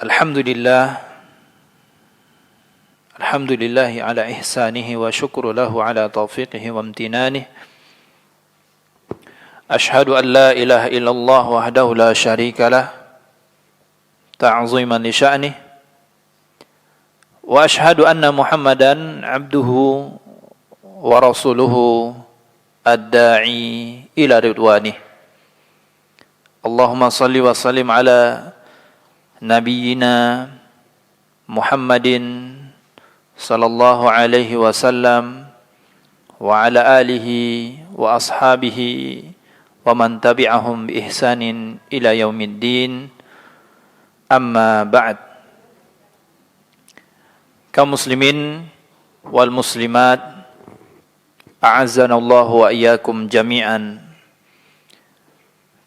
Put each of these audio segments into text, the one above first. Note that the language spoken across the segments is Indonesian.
Alhamdulillah, alhamdulillahi ala ihsanihi wa syukru lahu ala taufiqihi wa amtinanih. Ashhadu an la ilaha illallah wahdahu la syarika lah, ta'ziman li sya'nih. Wa ashhadu anna Muhammadan abduhu wa rasuluhu ad-da'i ila ridwanih. Allahumma salli wa sallim ala Nabiyyina Muhammadin sallallahu alaihi wasallam wa ala alihi wa ashabihi wa man tabi'ahum bi ihsanin ila yaumiddin. Amma ba'd. Kaum muslimin wal muslimat, a'azzanallahu wa iyyakum jami'an.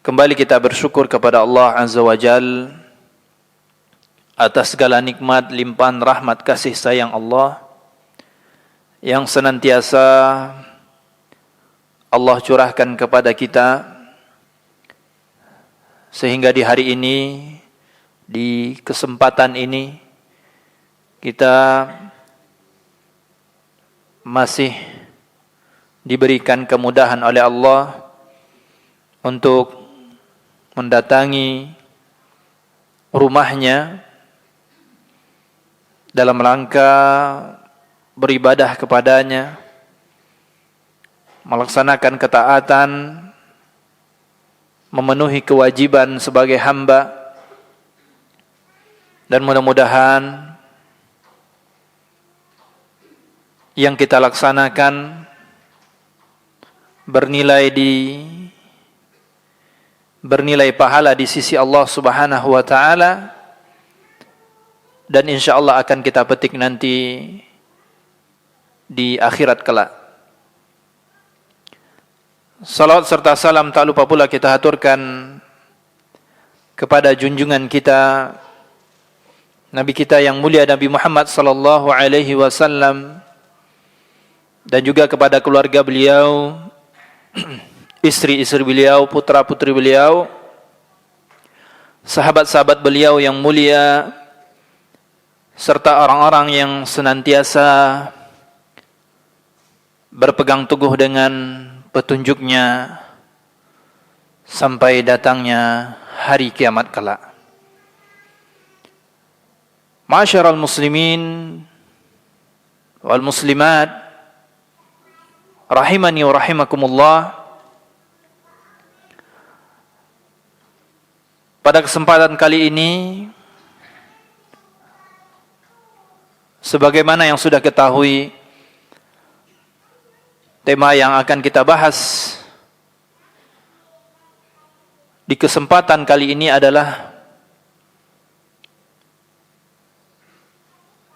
Kembali kita bersyukur kepada Allah Azza wa Jalla atas segala nikmat, limpahan rahmat kasih sayang Allah yang senantiasa Allah curahkan kepada kita, sehingga di hari ini, di kesempatan ini, kita masih diberikan kemudahan oleh Allah untuk mendatangi rumahnya dalam rangka beribadah kepadanya, melaksanakan ketaatan, memenuhi kewajiban sebagai hamba, dan mudah-mudahan yang kita laksanakan bernilai pahala di sisi Allah Subhanahu wa taala, dan insyaallah akan kita petik nanti di akhirat kelak. Salawat serta salam tak lupa pula kita haturkan kepada junjungan kita, Nabi kita yang mulia Nabi Muhammad sallallahu alaihi wasallam, dan juga kepada keluarga beliau, istri-istri beliau, putra-putri beliau, sahabat-sahabat beliau yang mulia, serta orang-orang yang senantiasa berpegang teguh dengan petunjuknya sampai datangnya hari kiamat kelak. Ma'asyiral muslimin wal muslimat, rahimani wa rahimakumullah. Pada kesempatan kali ini, sebagaimana yang sudah ketahui, tema yang akan kita bahas di kesempatan kali ini adalah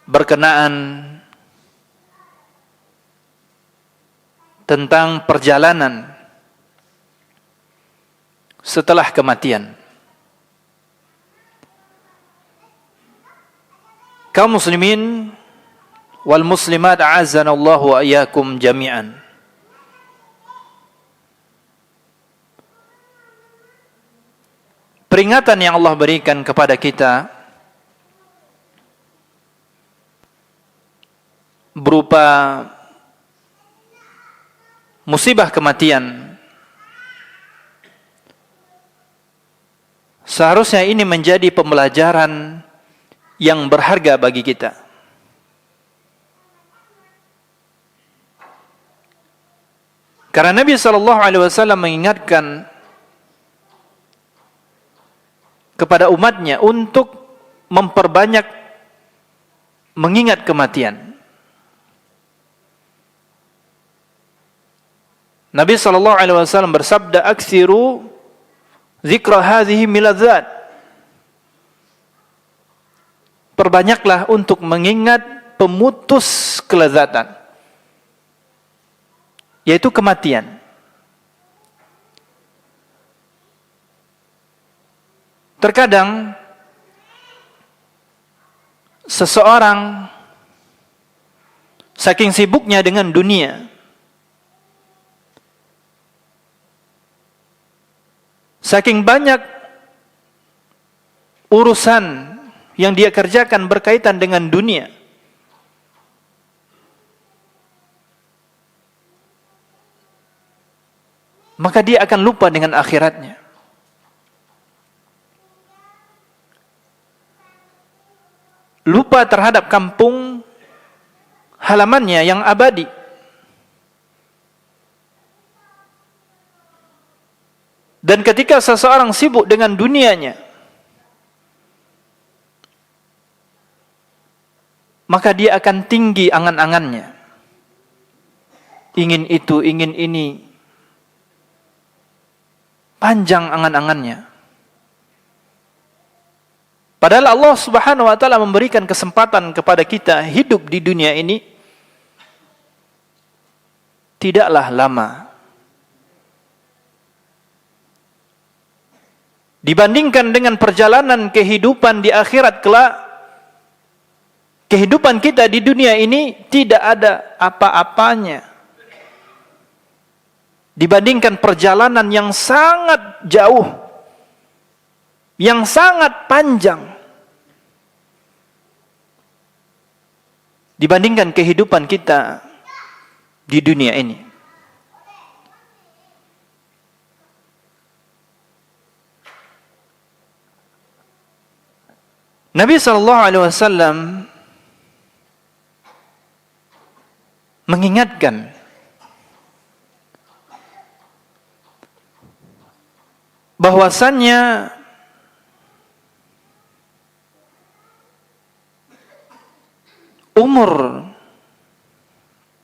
berkenaan tentang perjalanan setelah kematian. Kaum muslimin wal muslimat, a'azzanallahu wa iyyakum jami'an. Peringatan yang Allah berikan kepada kita berupa musibah kematian, seharusnya ini menjadi pembelajaran yang berharga bagi kita. Karena Nabi SAW mengingatkan kepada umatnya untuk memperbanyak mengingat kematian. Nabi SAW bersabda, "Aksiru zikra hadhihi miladzat." Perbanyaklah untuk mengingat pemutus kelezatan, yaitu kematian. Terkadang seseorang saking sibuknya dengan dunia, saking banyak urusan yang dia kerjakan berkaitan dengan dunia, maka dia akan lupa dengan akhiratnya. Lupa terhadap kampung halamannya yang abadi. Dan ketika seseorang sibuk dengan dunianya, maka dia akan tinggi angan-angannya. Ingin itu, ingin ini. Panjang angan-angannya. Padahal Allah Subhanahu wa taala memberikan kesempatan kepada kita hidup di dunia ini tidaklah lama. Dibandingkan dengan perjalanan kehidupan di akhirat kelak, kehidupan kita di dunia ini tidak ada apa-apanya dibandingkan perjalanan yang sangat jauh, yang sangat panjang, dibandingkan kehidupan kita di dunia ini. Nabi SAW mengingatkan bahwasannya umur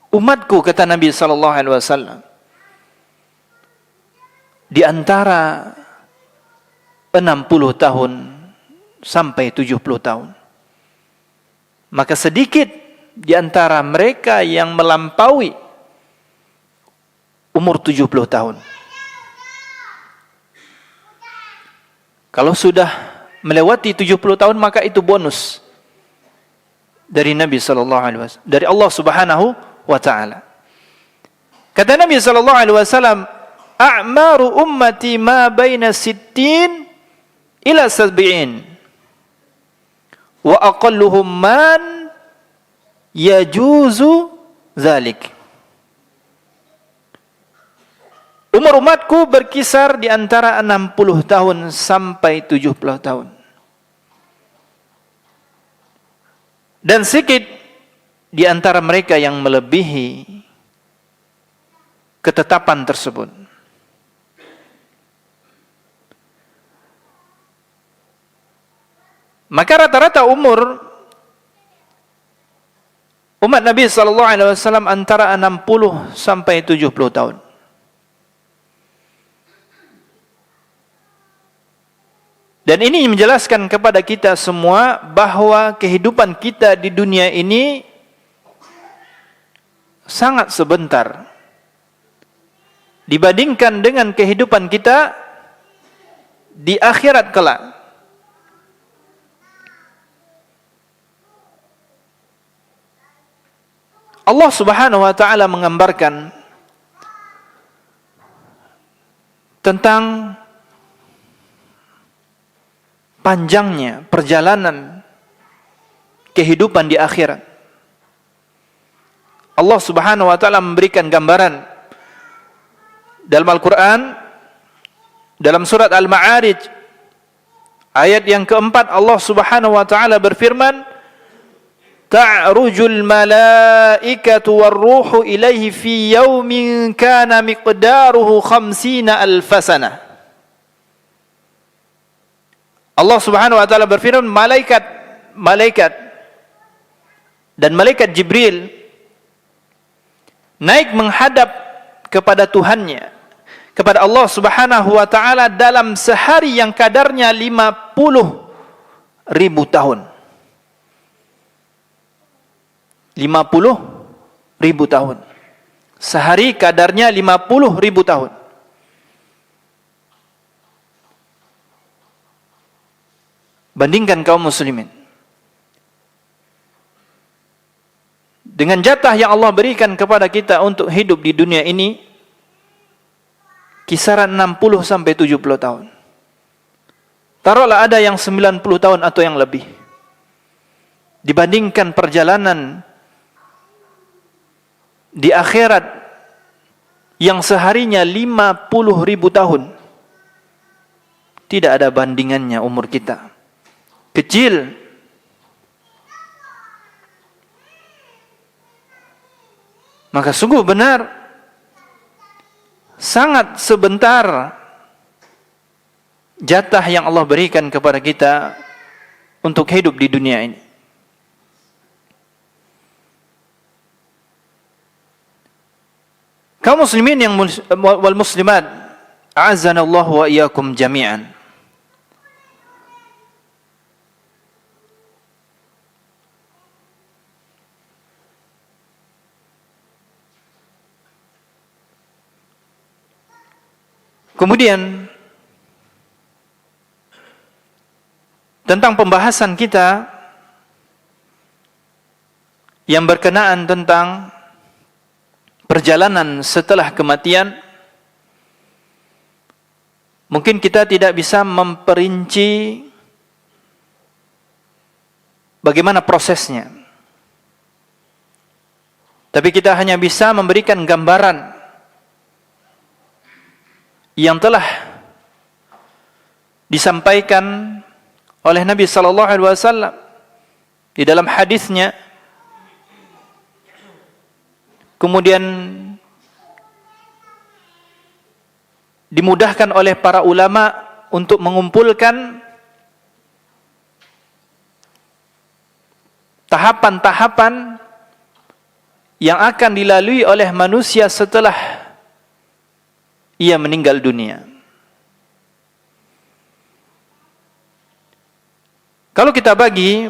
umatku, kata Nabi SAW, di antara 60 tahun sampai 70 tahun. Maka sedikit di antara mereka yang melampaui umur 70 tahun. Kalau sudah melewati 70 tahun, maka itu bonus dari Nabi SAW, dari Allah Subhanahu wa taala. Kata Nabi SAW, a'maru ummati ma baina 60 ila 70 wa aqalluhum man yajuzu dzalik. Umur umatku berkisar di antara 60 tahun sampai 70 tahun. Dan sedikit di antara mereka yang melebihi ketetapan tersebut. Maka rata-rata umur umat Nabi SAW antara 60 sampai 70 tahun. Dan ini menjelaskan kepada kita semua bahwa kehidupan kita di dunia ini sangat sebentar dibandingkan dengan kehidupan kita di akhirat kelak. Allah Subhanahu wa taala menggambarkan tentang panjangnya perjalanan kehidupan di akhirat. Allah Subhanahu wa taala memberikan gambaran dalam Al-Qur'an, dalam surat Al-Ma'arij ayat yang keempat, Allah Subhanahu wa taala berfirman, ta'rujul malaikatu war-ruhu ilaihi fi yaumin kana miqdaruhu 50 alf sanah. Allah Subhanahu wa taala berfirman, malaikat dan malaikat Jibril naik menghadap kepada Tuhannya, kepada Allah Subhanahu wa taala dalam sehari yang kadarnya 50.000 tahun. 50.000 tahun. Sehari kadarnya 50.000 tahun. Bandingkan kaum muslimin dengan jatah yang Allah berikan kepada kita untuk hidup di dunia ini, kisaran 60 sampai 70 tahun. Taruhlah ada yang 90 tahun atau yang lebih. dibandingkan perjalanan di akhirat yang seharinya 50.000 tahun. Tidak ada bandingannya umur kita. Kecil. Maka sungguh benar, sangat sebentar jatah yang Allah berikan kepada kita untuk hidup di dunia ini. Kaum muslimin wal muslimat, a'azzanallahu wa iyyakum jami'an. Kemudian tentang pembahasan kita yang berkenaan tentang perjalanan setelah kematian, mungkin kita tidak bisa memperinci bagaimana prosesnya. Tapi kita hanya bisa memberikan gambaran yang telah disampaikan oleh Nabi sallallahu alaihi wasallam di dalam hadisnya, kemudian dimudahkan oleh para ulama untuk mengumpulkan tahapan-tahapan yang akan dilalui oleh manusia setelah ia meninggal dunia. Kalau kita bagi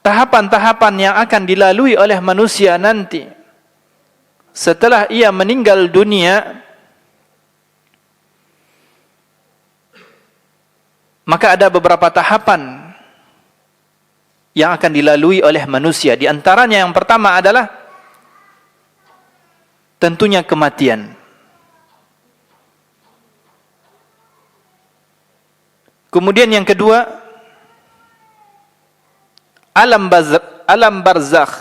tahapan-tahapan yang akan dilalui oleh manusia nanti setelah ia meninggal dunia, maka ada beberapa tahapan yang akan dilalui oleh manusia. Di antaranya yang pertama adalah tentunya kematian. Kemudian yang kedua, alam barzakh,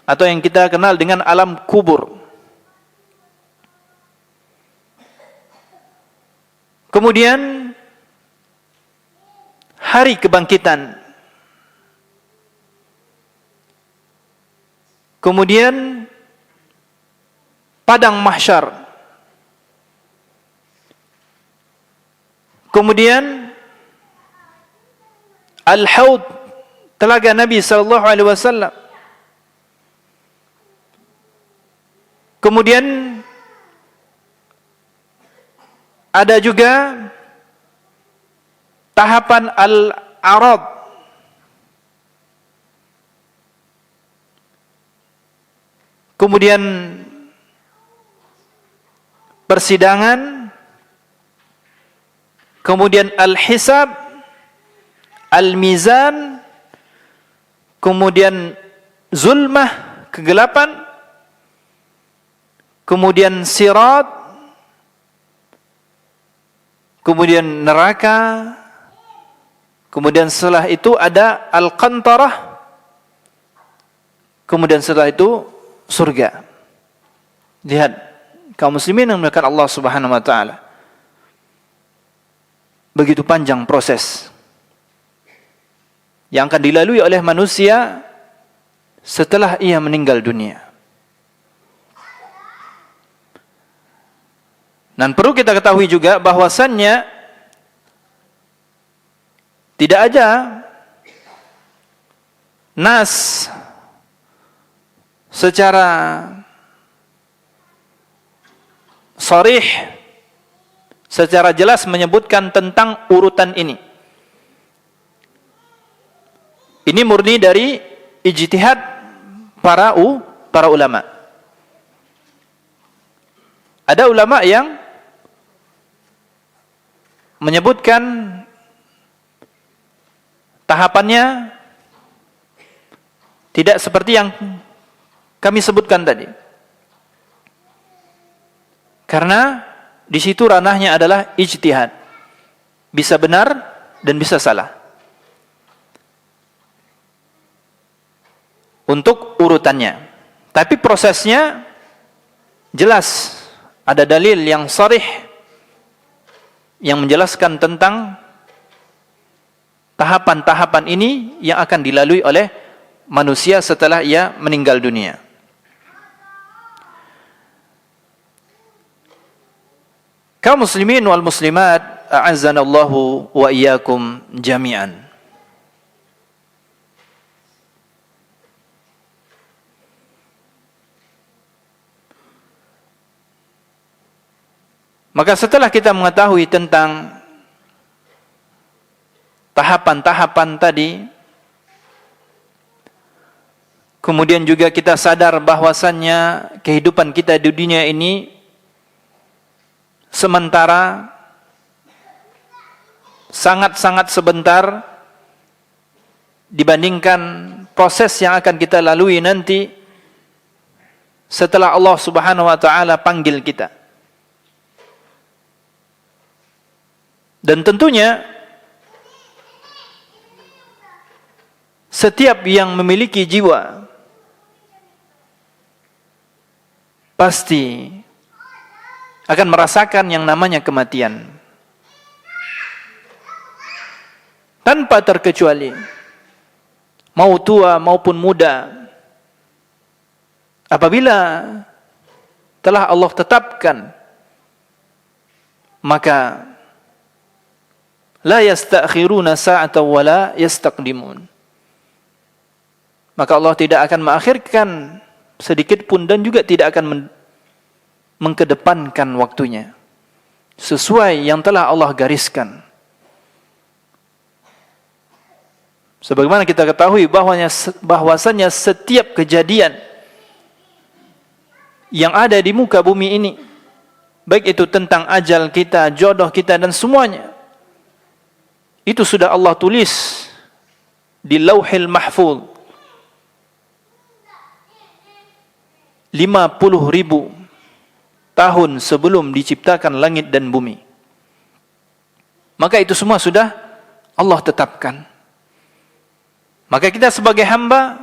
atau yang kita kenal dengan alam kubur. Kemudian hari kebangkitan. Kemudian padang mahsyar. Kemudian al-haud, telaga Nabi sallallahu alaihi wasallam. Kemudian ada juga tahapan al-arad. Kemudian persidangan, kemudian al-hisab, al-mizan, kemudian zulmah, kegelapan, kemudian sirat, kemudian neraka, kemudian setelah itu ada al-qantarah, kemudian setelah itu surga. Lihat, kaum muslimin yang dimuliakan Allah Subhanahu wa taala. Begitu panjang proses yang akan dilalui oleh manusia setelah ia meninggal dunia. Dan perlu kita ketahui juga bahwasannya tidak ada nas secara sharih, secara jelas menyebutkan tentang urutan ini. Ini murni dari ijtihad para ulama. Ada ulama yang menyebutkan tahapannya tidak seperti yang kami sebutkan tadi. Karena di situ ranahnya adalah ijtihad. Bisa benar, dan bisa salah. Untuk urutannya. Tapi prosesnya jelas. Ada dalil yang sharih yang menjelaskan tentang tahapan-tahapan ini yang akan dilalui oleh manusia setelah ia meninggal dunia. Kaum muslimin wal muslimat, a'azzanallahu wa iyyakum jami'an. Maka setelah kita mengetahui tentang tahapan-tahapan tadi, kemudian juga kita sadar bahwasannya kehidupan kita di dunia ini sementara, sangat-sangat sebentar dibandingkan proses yang akan kita lalui nanti setelah Allah Subhanahu wa taala panggil kita. Dan tentunya setiap yang memiliki jiwa pasti akan merasakan yang namanya kematian. Tanpa terkecuali, mau tua maupun muda, apabila telah Allah tetapkan, maka la yastakhiruna sa'atan wa la yastaqdimun. Maka Allah tidak akan mengakhirkan sedikit pun dan juga tidak akan mengkedepankan waktunya sesuai yang telah Allah gariskan. Sebagaimana kita ketahui bahwasanya setiap kejadian yang ada di muka bumi ini, baik itu tentang ajal kita, jodoh kita dan semuanya, itu sudah Allah tulis di Lauhil Mahfuz 50.000 tahun sebelum diciptakan langit dan bumi. Maka itu semua sudah Allah tetapkan. Maka kita sebagai hamba,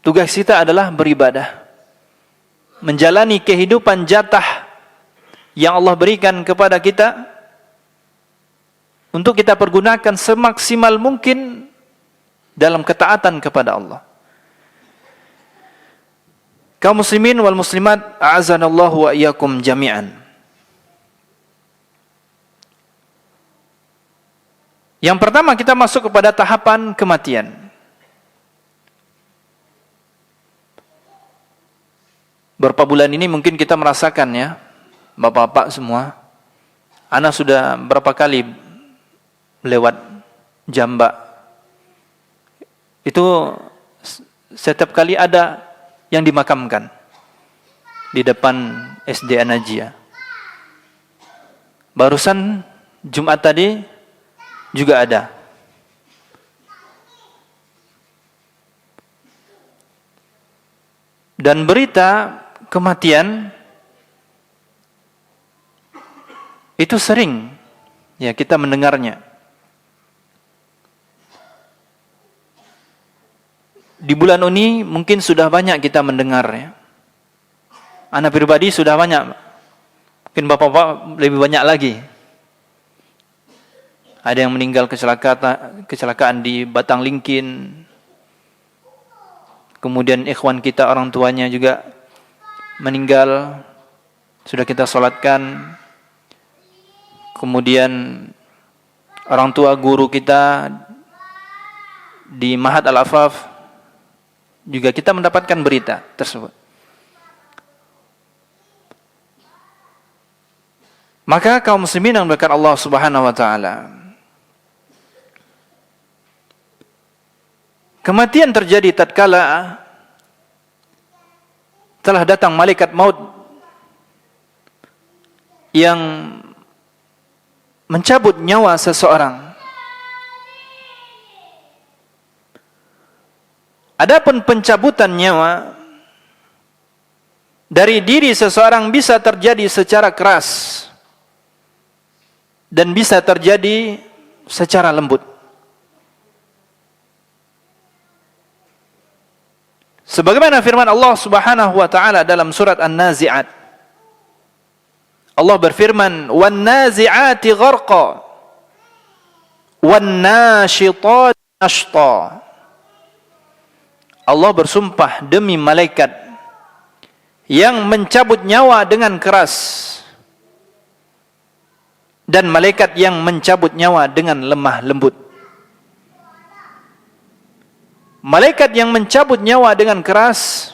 tugas kita adalah beribadah, menjalani kehidupan jatah yang Allah berikan kepada kita, untuk kita pergunakan semaksimal mungkin dalam ketaatan kepada Allah. Kaum muslimin wal muslimat, a'azanallahu wa iyyakum jami'an. Yang pertama, kita masuk kepada tahapan kematian. Beberapa bulan ini mungkin kita merasakan ya, bapak-bapak semua, anak sudah berapa kali lewat jamba. Itu setiap kali ada yang dimakamkan di depan SD An-Najiyah. Barusan Jumat tadi juga ada. Dan berita kematian itu sering ya kita mendengarnya. Di bulan ini mungkin sudah banyak kita mendengar ya. Anak pribadi sudah banyak. Mungkin bapak-bapak lebih banyak lagi. Ada yang meninggal kecelakaan di Batang Lingkin. Kemudian ikhwan kita, orang tuanya juga meninggal. Sudah kita sholatkan. Kemudian orang tua guru kita di Mahat Al-Afaf juga kita mendapatkan berita tersebut. Maka kaum muslimin yang berkat Allah Subhanahu wa taala, kematian terjadi tatkala telah datang malaikat maut yang mencabut nyawa seseorang. Adapun pencabutan nyawa dari diri seseorang bisa terjadi secara keras dan bisa terjadi secara lembut. Sebagaimana firman Allah Subhanahu wa taala dalam surat An-Nazi'at. Allah berfirman, "Wan-nazi'ati gharqa, wan-nashitati nashta." Allah bersumpah demi malaikat yang mencabut nyawa dengan keras dan malaikat yang mencabut nyawa dengan lemah lembut. Malaikat yang mencabut nyawa dengan keras,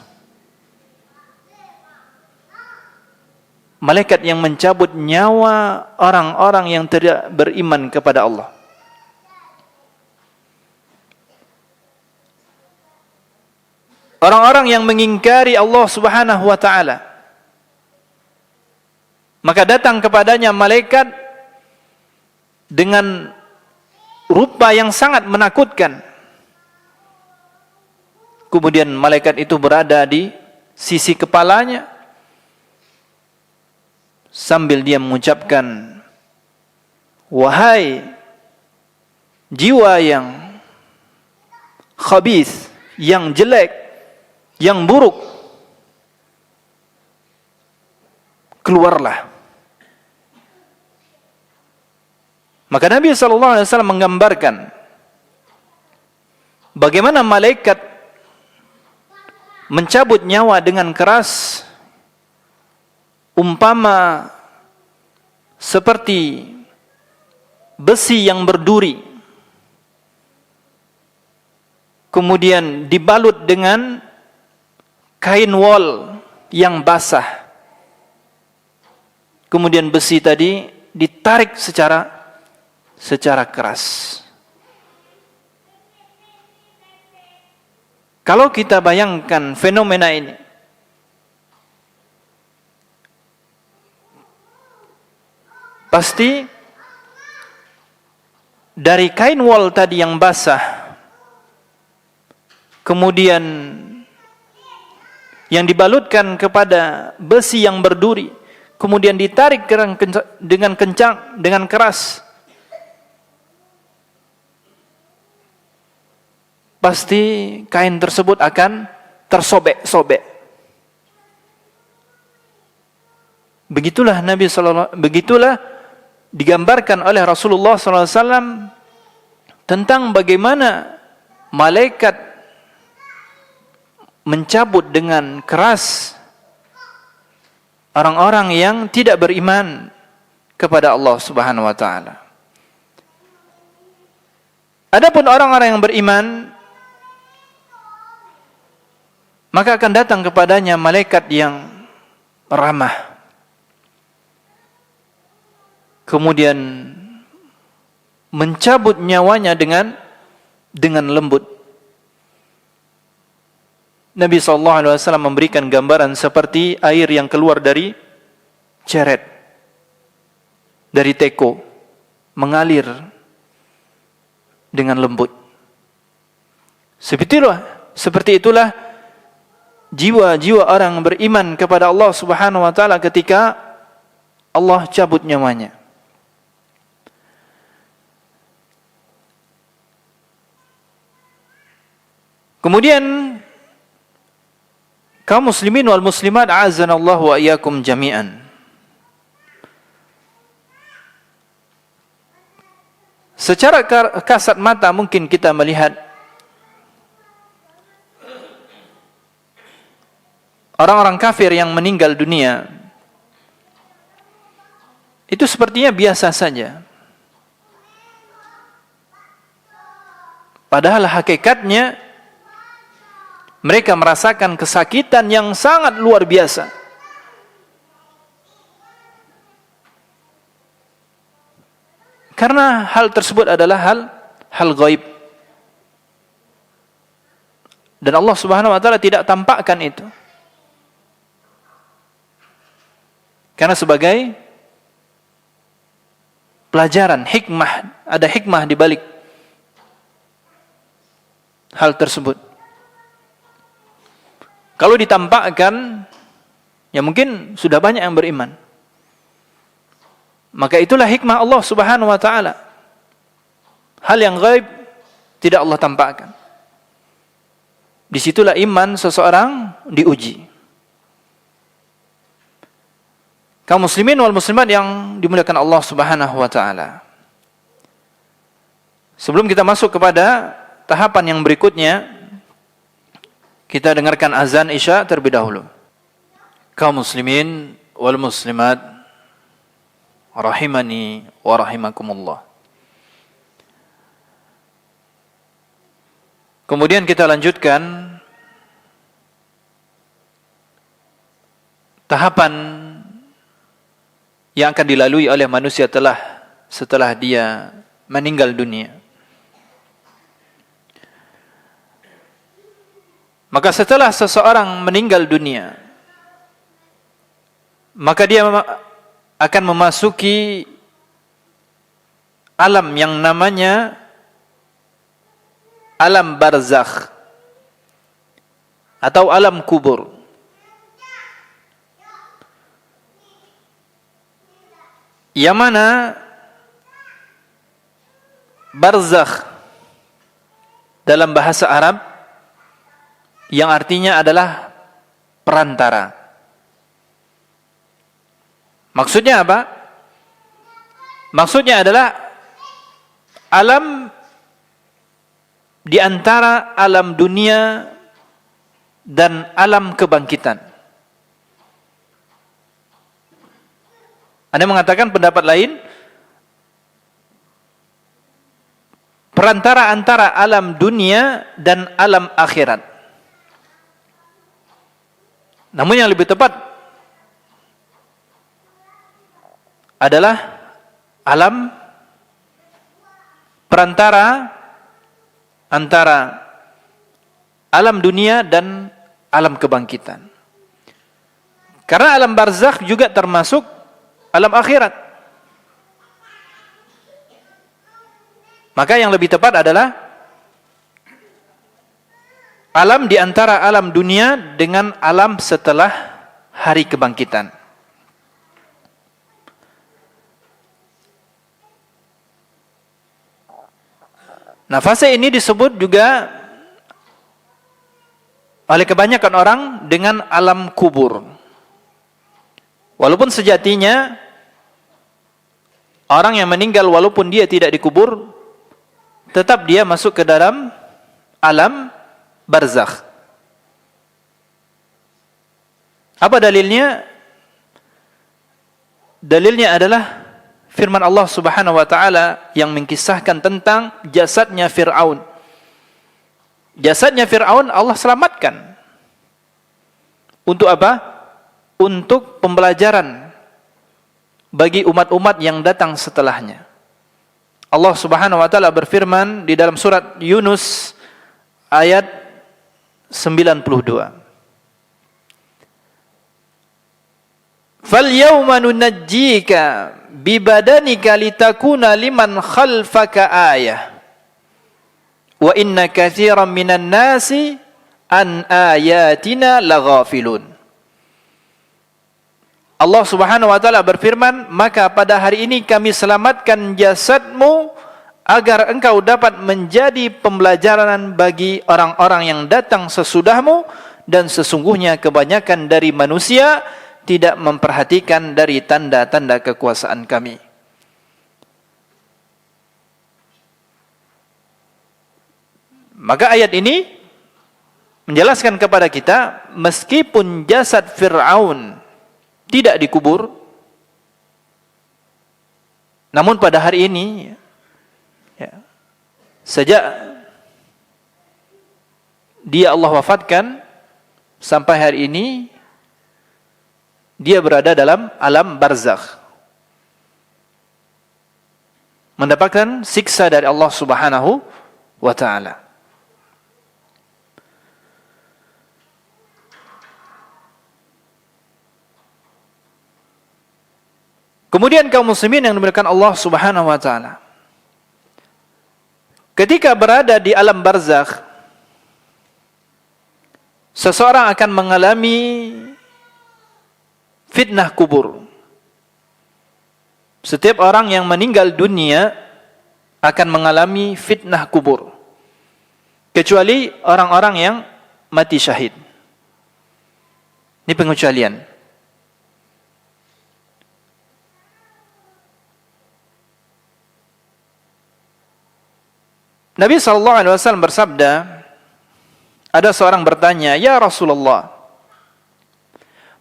malaikat yang mencabut nyawa orang-orang yang tidak beriman kepada Allah. Orang-orang yang mengingkari Allah Subhanahu wa taala. Maka datang kepadanya malaikat dengan rupa yang sangat menakutkan. Kemudian malaikat itu berada di sisi kepalanya sambil dia mengucapkan, "Wahai jiwa yang khabith, yang jelek, yang buruk, keluarlah." Maka Nabi SAW menggambarkan bagaimana malaikat mencabut nyawa dengan keras umpama seperti besi yang berduri, kemudian dibalut dengan kain wol yang basah, kemudian besi tadi ditarik secara keras. Kalau kita bayangkan fenomena ini, pasti dari kain wol tadi yang basah, kemudian yang dibalutkan kepada besi yang berduri, kemudian ditarik dengan kencang, dengan keras, pasti kain tersebut akan tersobek-sobek. Begitulah digambarkan oleh Rasulullah SAW tentang bagaimana malaikat mencabut dengan keras orang-orang yang tidak beriman kepada Allah Subhanahu wa taala. Adapun orang-orang yang beriman, maka akan datang kepadanya malaikat yang ramah, kemudian mencabut nyawanya dengan lembut. Nabi SAW memberikan gambaran seperti air yang keluar dari ceret, dari teko, mengalir dengan lembut. Seperti itulah jiwa-jiwa orang beriman kepada Allah Subhanahu wa taala ketika Allah cabut nyawanya. Kemudian kaum muslimin wal muslimat a'azzanallahu wa iyyakum jami'an. Secara kasat mata mungkin kita melihat orang-orang kafir yang meninggal dunia itu sepertinya biasa saja. Padahal hakikatnya mereka merasakan kesakitan yang sangat luar biasa. Karena hal tersebut adalah hal gaib. Dan Allah Subhanahu wa taala tidak tampakkan itu. Karena sebagai pelajaran, hikmah, ada hikmah di balik hal tersebut. Kalau ditampakkan, ya mungkin sudah banyak yang beriman. Maka itulah hikmah Allah Subhanahu wa taala. Hal yang gaib tidak Allah tampakkan. Disitulah iman seseorang diuji. Kaum muslimin wal muslimat yang dimuliakan Allah Subhanahu wa taala. Sebelum kita masuk kepada tahapan yang berikutnya, kita dengarkan azan Isya terlebih dahulu. Kaum muslimin wal muslimat rahimani wa rahimakumullah. Kemudian kita lanjutkan tahapan yang akan dilalui oleh manusia setelah dia meninggal dunia. Maka setelah seseorang meninggal dunia, maka dia akan memasuki alam yang namanya alam barzakh atau alam kubur. Yang mana barzakh dalam bahasa Arab yang artinya adalah perantara. Maksudnya apa? Maksudnya adalah alam di antara alam dunia dan alam kebangkitan. Anda mengatakan pendapat lain, perantara antara alam dunia dan alam akhirat. Namun yang lebih tepat adalah alam perantara antara alam dunia dan alam kebangkitan. Karena alam barzakh juga termasuk alam akhirat. Maka yang lebih tepat adalah alam di antara alam dunia dengan alam setelah hari kebangkitan. Nah, fase ini disebut juga oleh kebanyakan orang dengan alam kubur. Walaupun sejatinya orang yang meninggal walaupun dia tidak dikubur, tetap dia masuk ke dalam alam barzakh. Apa dalilnya? Dalilnya adalah firman Allah Subhanahu wa taala yang mengkisahkan tentang jasadnya Fir'aun. Jasadnya Fir'aun Allah selamatkan. Untuk apa? Untuk pembelajaran bagi umat-umat yang datang setelahnya. Allah Subhanahu wa taala berfirman di dalam surat Yunus ayat 92. Fal yawma nunajjika bibadanika litakuna liman khalfaka ayah wa inna katsiran minan nasi an ayatina laghafilun. Allah Subhanahu wa taala berfirman, maka pada hari ini kami selamatkan jasadmu agar engkau dapat menjadi pembelajaran bagi orang-orang yang datang sesudahmu, dan sesungguhnya kebanyakan dari manusia tidak memperhatikan dari tanda-tanda kekuasaan kami. Maka ayat ini menjelaskan kepada kita, meskipun jasad Fir'aun tidak dikubur, namun pada hari ini, sejak dia Allah wafatkan sampai hari ini, dia berada dalam alam barzakh, mendapatkan siksa dari Allah Subhanahu wa taala. Kemudian kaum muslimin yang dimuliakan Allah Subhanahu wa taala, ketika berada di alam barzakh, seseorang akan mengalami fitnah kubur. setiap orang yang meninggal dunia akan mengalami fitnah kubur, kecuali orang-orang yang mati syahid. Ini pengecualian. Nabi SAW bersabda, ada seorang bertanya, "Ya Rasulullah,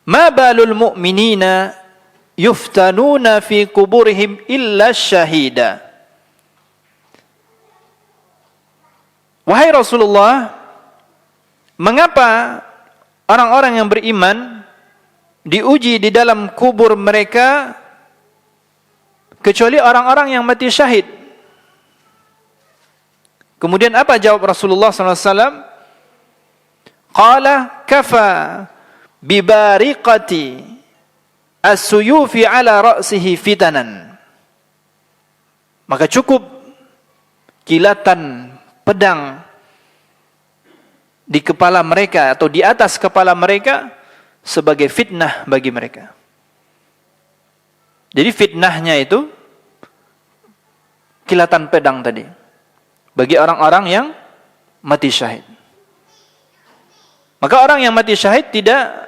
ma balul mu'minina yuftanuna fi kuburihim illa syahida?" Wahai Rasulullah, mengapa orang-orang yang beriman diuji di dalam kubur mereka kecuali orang-orang yang mati syahid? Kemudian apa jawab Rasulullah SAW? Qala kafa bibariqati as-suyufi ala ra'sihi fitanan. Maka cukup kilatan pedang di kepala mereka atau di atas kepala mereka sebagai fitnah bagi mereka. Jadi fitnahnya itu kilatan pedang tadi bagi orang-orang yang mati syahid. Maka orang yang mati syahid tidak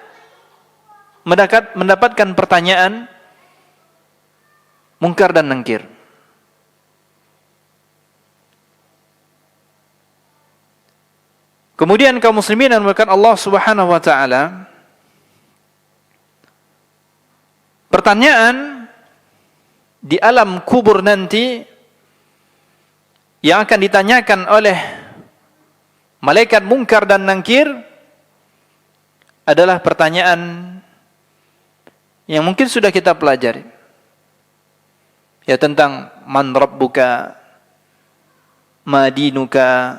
mendapatkan pertanyaan mungkar dan nangkir. Kemudian kaum muslimin yang dimuliakan Allah Subhanahu wa taala, pertanyaan di alam kubur nanti yang akan ditanyakan oleh malaikat mungkar dan nangkir adalah pertanyaan yang mungkin sudah kita pelajari, ya, tentang man rabbuka, ma dinuka,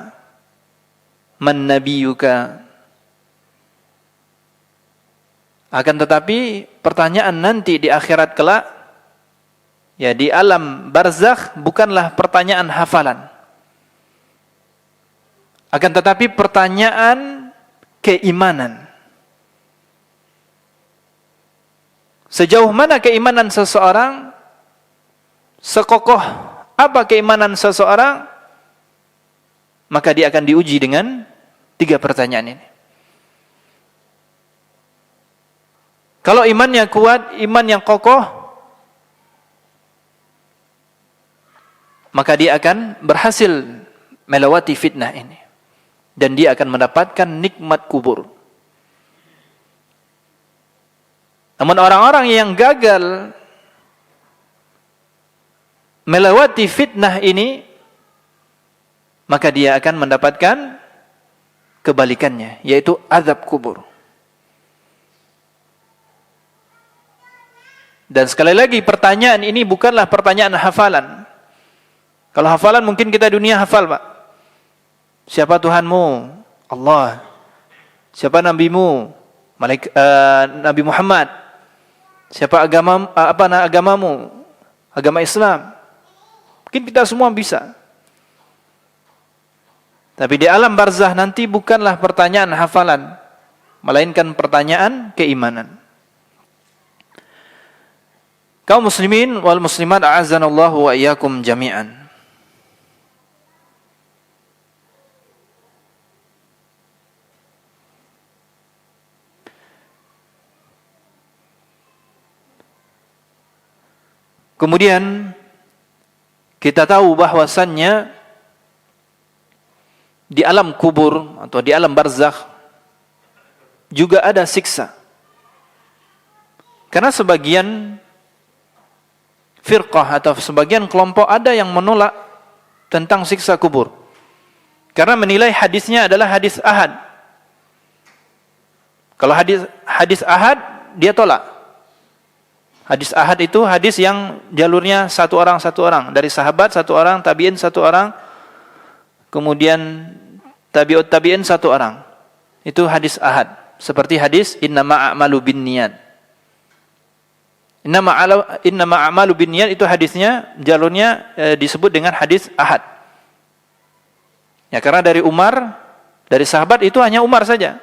man nabiyuka. Akan tetapi pertanyaan nanti di akhirat kelak, ya, di alam barzakh, bukanlah pertanyaan hafalan, akan tetapi pertanyaan keimanan. Sejauh mana keimanan seseorang, sekokoh apa keimanan seseorang, maka dia akan diuji dengan 3 pertanyaan ini. Kalau imannya kuat, iman yang kokoh, maka dia akan berhasil melewati fitnah ini, dan dia akan mendapatkan nikmat kubur. Namun orang-orang yang gagal melewati fitnah ini, maka dia akan mendapatkan kebalikannya, yaitu azab kubur. Dan sekali lagi, pertanyaan ini bukanlah pertanyaan hafalan. Kalau hafalan mungkin kita dunia hafal, Pak. Siapa Tuhanmu? Allah. Siapa nabimu? Nabi Muhammad. Siapa agamamu? Agama Islam. Mungkin kita semua bisa. Tapi di alam barzah nanti bukanlah pertanyaan hafalan, melainkan pertanyaan keimanan. Kaum muslimin wal muslimat, a'azzanallahu wa iyyakum jami'an. Kemudian kita tahu bahwasannya di alam kubur atau di alam barzakh juga ada siksa. Karena sebagian firqah atau sebagian kelompok ada yang menolak tentang siksa kubur, karena menilai hadisnya adalah hadis ahad. Kalau hadis ahad dia tolak. Hadis ahad itu hadis yang jalurnya satu orang, dari sahabat satu orang, tabi'in satu orang, kemudian tabi'ut tabi'in satu orang. Itu hadis ahad. Seperti hadis innama a'malu binniyat. Innama a'malu binniyat itu hadisnya, jalurnya disebut dengan hadis ahad. Ya, karena dari Umar, dari sahabat itu hanya Umar saja.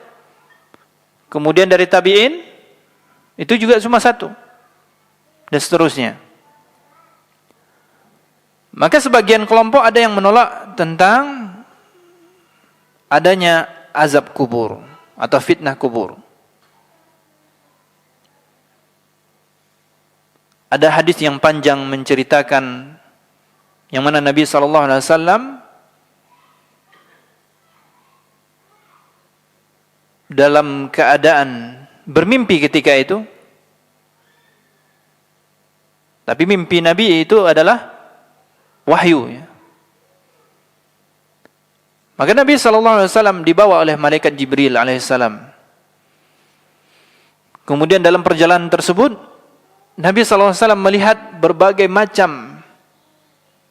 Kemudian dari tabi'in itu juga cuma satu. Dan seterusnya. Maka sebagian kelompok ada yang menolak tentang adanya azab kubur atau fitnah kubur. Ada hadis yang panjang menceritakan yang mana Nabi SAW dalam keadaan bermimpi ketika itu. Tapi mimpi Nabi itu adalah wahyu, ya. Maka Nabi SAW dibawa oleh malaikat Jibril alaihissalam. Kemudian dalam perjalanan tersebut Nabi SAW melihat berbagai macam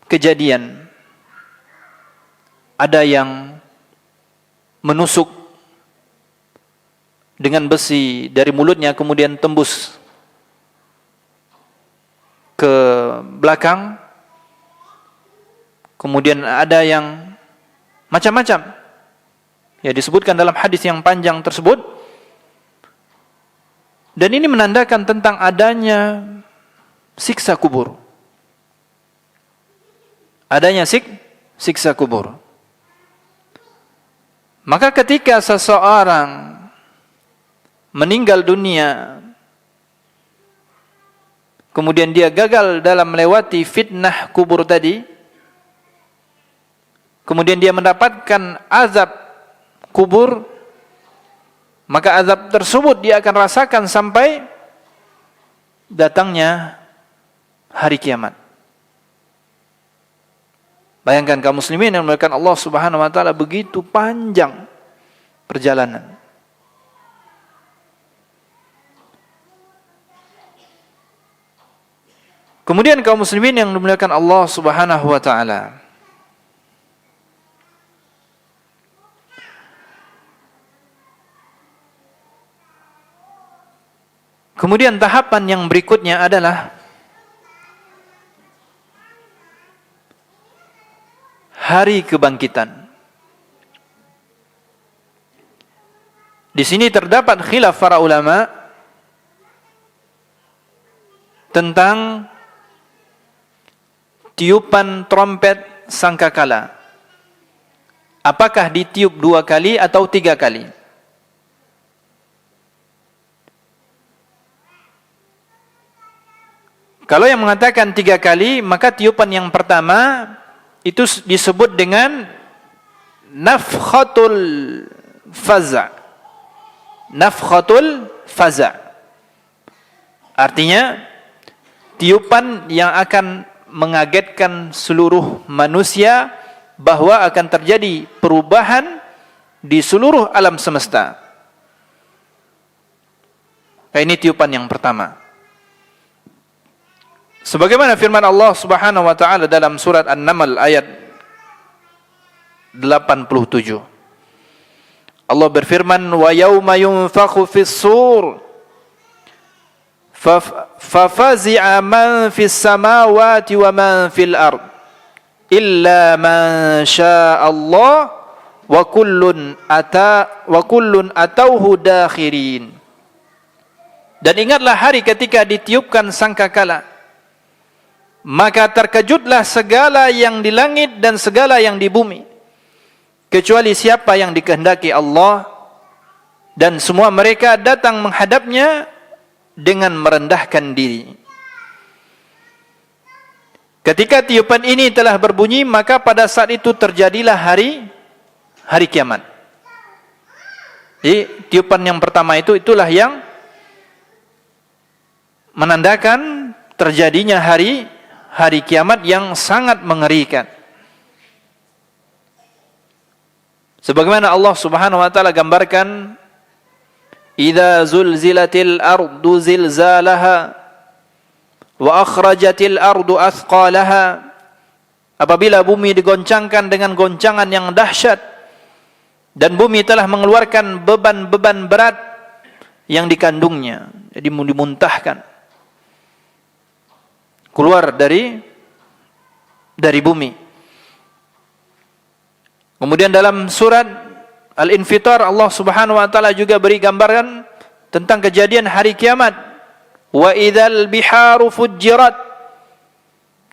kejadian. Ada yang menusuk dengan besi dari mulutnya kemudian tembus ke belakang. Kemudian ada yang macam-macam. Ya, disebutkan dalam hadis yang panjang tersebut. Dan ini menandakan tentang adanya siksa kubur. Adanya siksa kubur. Maka ketika seseorang meninggal dunia, kemudian dia gagal dalam melewati fitnah kubur tadi, kemudian dia mendapatkan azab kubur, maka azab tersebut dia akan rasakan sampai datangnya hari kiamat. Bayangkan kaum muslimin yang dimuliakan Allah Subhanahu wa taala, begitu panjang perjalanan. Kemudian kaum muslimin yang dimuliakan Allah Subhanahu wa taala, kemudian tahapan yang berikutnya adalah hari kebangkitan. Di sini terdapat khilaf para ulama tentang tiupan trompet sangkakala. Apakah ditiup 2 kali atau 3 kali? Kalau yang mengatakan 3 kali, maka tiupan yang pertama itu disebut dengan nafkhatul faza'. Nafkhatul faza'. Artinya tiupan yang akan mengagetkan seluruh manusia bahwa akan terjadi perubahan di seluruh alam semesta. Ini tiupan yang pertama. Sebagaimana firman Allah Subhanahu wa taala dalam surat An-Naml ayat 87. Allah berfirman, "Wa yauma yunfakhu fis-sur fafazi'a man fis samawati wa man fil ard illa man syaa Allah wa kullun atauhu dakhirin." Dan ingatlah hari ketika ditiupkan sangkakala, maka terkejutlah segala yang di langit dan segala yang di bumi, kecuali siapa yang dikehendaki Allah, dan semua mereka datang menghadapnya dengan merendahkan diri. Ketika tiupan ini telah berbunyi, maka pada saat itu terjadilah hari kiamat. Jadi tiupan yang pertama itulah yang menandakan terjadinya hari kiamat yang sangat mengerikan. Sebagaimana Allah Subhanahu wa taala gambarkan, "Idza zulzilatil ardu zilzalaha wa akhrajatil ardu athqalaha." Apabila bumi digoncangkan dengan goncangan yang dahsyat dan bumi telah mengeluarkan beban-beban berat yang dikandungnya, jadi dimuntahkan keluar dari bumi. Kemudian dalam surat Al-Infitar Allah Subhanahu wa taala juga beri gambaran tentang kejadian hari kiamat. Wa idzal biharu fujjirat.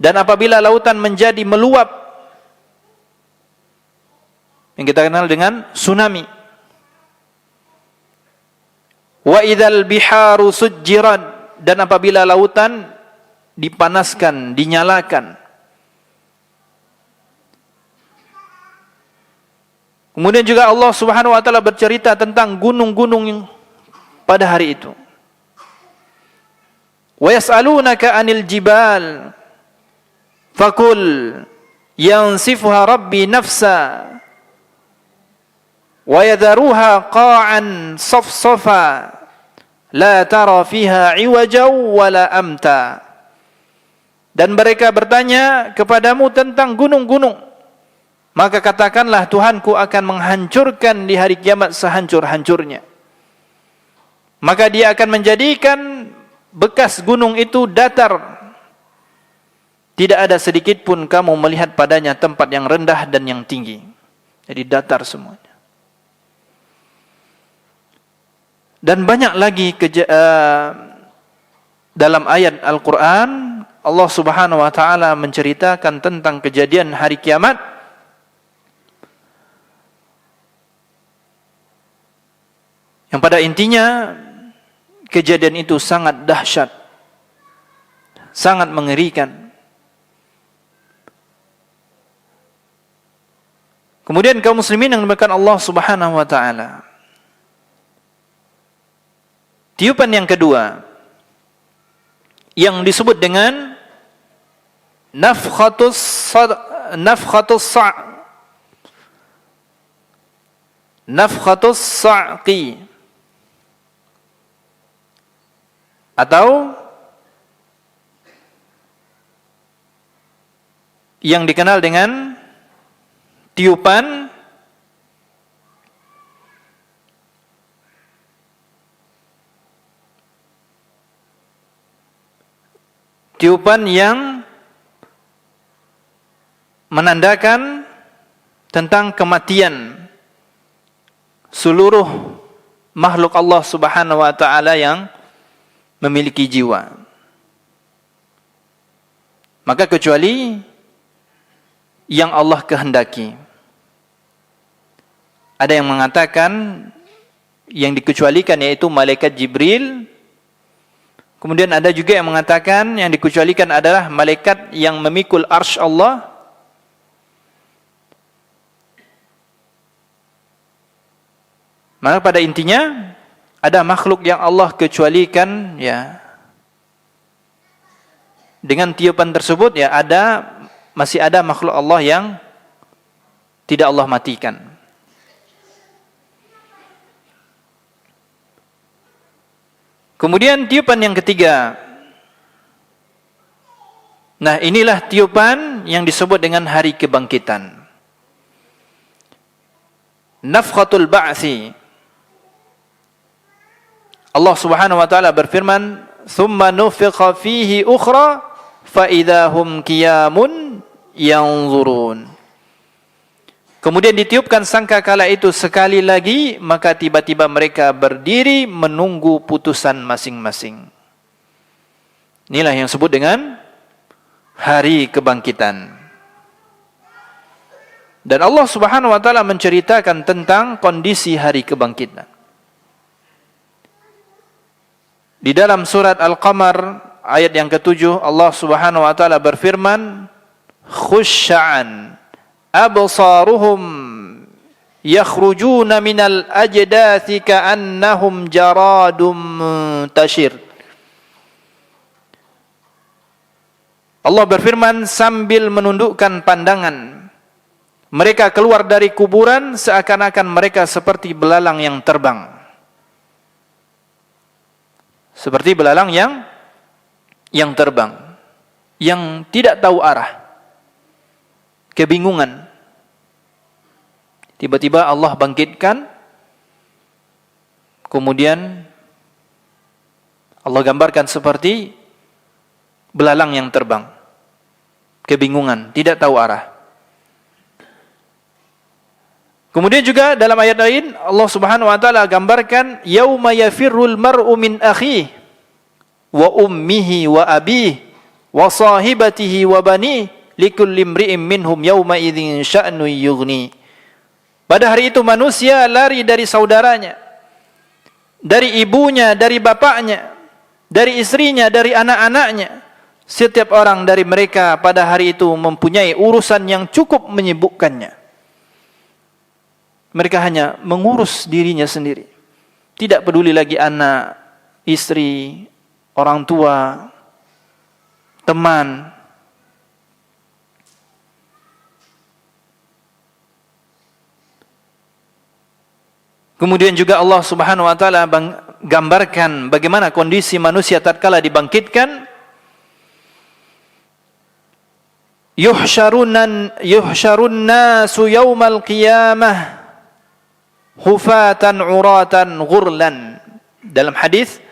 Dan apabila lautan menjadi meluap, yang kita kenal dengan tsunami. Wa idzal biharu sujjirat, dan apabila lautan dipanaskan, dinyalakan. Kemudian juga Allah Subhanahu wa taala bercerita tentang gunung-gunung yang pada hari itu. Wa yas'alunaka 'anil jibal fakul yansifuha rabbi nafsa wa yadharuha qa'an safsafa la tara fiha 'iwajan wala amta. Dan mereka bertanya kepadamu tentang gunung-gunung, maka katakanlah, Tuhanku akan menghancurkan di hari kiamat sehancur-hancurnya. Maka dia akan menjadikan bekas gunung itu datar. Tidak ada sedikit pun kamu melihat padanya tempat yang rendah dan yang tinggi. Jadi datar semuanya. Dan banyak lagi dalam ayat Al-Quran, Allah Subhanahu wa taala menceritakan tentang kejadian hari kiamat. Yang pada intinya kejadian itu sangat dahsyat, sangat mengerikan. Kemudian kaum muslimin yang dimuliakan Allah Subhanahu wa taala, tiupan yang kedua yang disebut dengan nafkhatus sa'qi, atau yang dikenal dengan tiupan yang menandakan tentang kematian seluruh makhluk Allah Subhanahu wa taala yang memiliki jiwa. Maka kecuali yang Allah kehendaki. Ada yang mengatakan yang dikecualikan yaitu malaikat Jibril. Kemudian ada juga yang mengatakan yang dikecualikan adalah malaikat yang memikul arsy Allah. Maka pada intinya ada makhluk yang Allah kecualikan, ya. Dengan tiupan tersebut, ya, masih ada makhluk Allah yang tidak Allah matikan. Kemudian tiupan yang ketiga. Nah, inilah tiupan yang disebut dengan hari kebangkitan. Nafkhatul ba'tsi. Allah Subhanahu wa taala berfirman, "Tsumma nufikha fihi ukhra fa idzahum qiyamun yanzurun." Kemudian ditiupkan sangkakala itu sekali lagi, maka tiba-tiba mereka berdiri menunggu putusan masing-masing. Inilah yang disebut dengan hari kebangkitan. Dan Allah Subhanahu wa taala menceritakan tentang kondisi hari kebangkitan. Di dalam surat Al-Qamar ayat yang ke-7, Allah Subhanahu wa taala berfirman, "Khusya'an absaruhum yakhrujuna minal ajdathi ka'annahum jaradum muntashir." Allah berfirman sambil menundukkan pandangan, mereka keluar dari kuburan seakan-akan mereka seperti belalang yang terbang. Seperti belalang yang terbang, yang tidak tahu arah, kebingungan. Tiba-tiba Allah bangkitkan, kemudian Allah gambarkan seperti belalang yang terbang, kebingungan, tidak tahu arah. Kemudian juga dalam ayat lain Allah Subhanahu wa taala gambarkan yauma yafirrul mar'u min akhihi wa ummihi wa abihi wa sahibatihi wa bani likulli imri'in minhum yawma idzin sya'nu yughni. Pada hari itu manusia lari dari saudaranya, dari ibunya, dari bapaknya, dari istrinya, dari anak-anaknya. Setiap orang dari mereka pada hari itu mempunyai urusan yang cukup menyibukkannya. Mereka hanya mengurus dirinya sendiri. Tidak peduli lagi anak, istri, orang tua, teman. Kemudian juga Allah Subhanahu wa taala gambarkan bagaimana kondisi manusia tatkala dibangkitkan. Yuhsyarun nasu yaumal qiyamah hufatan uratan ghurlan. Dalam hadis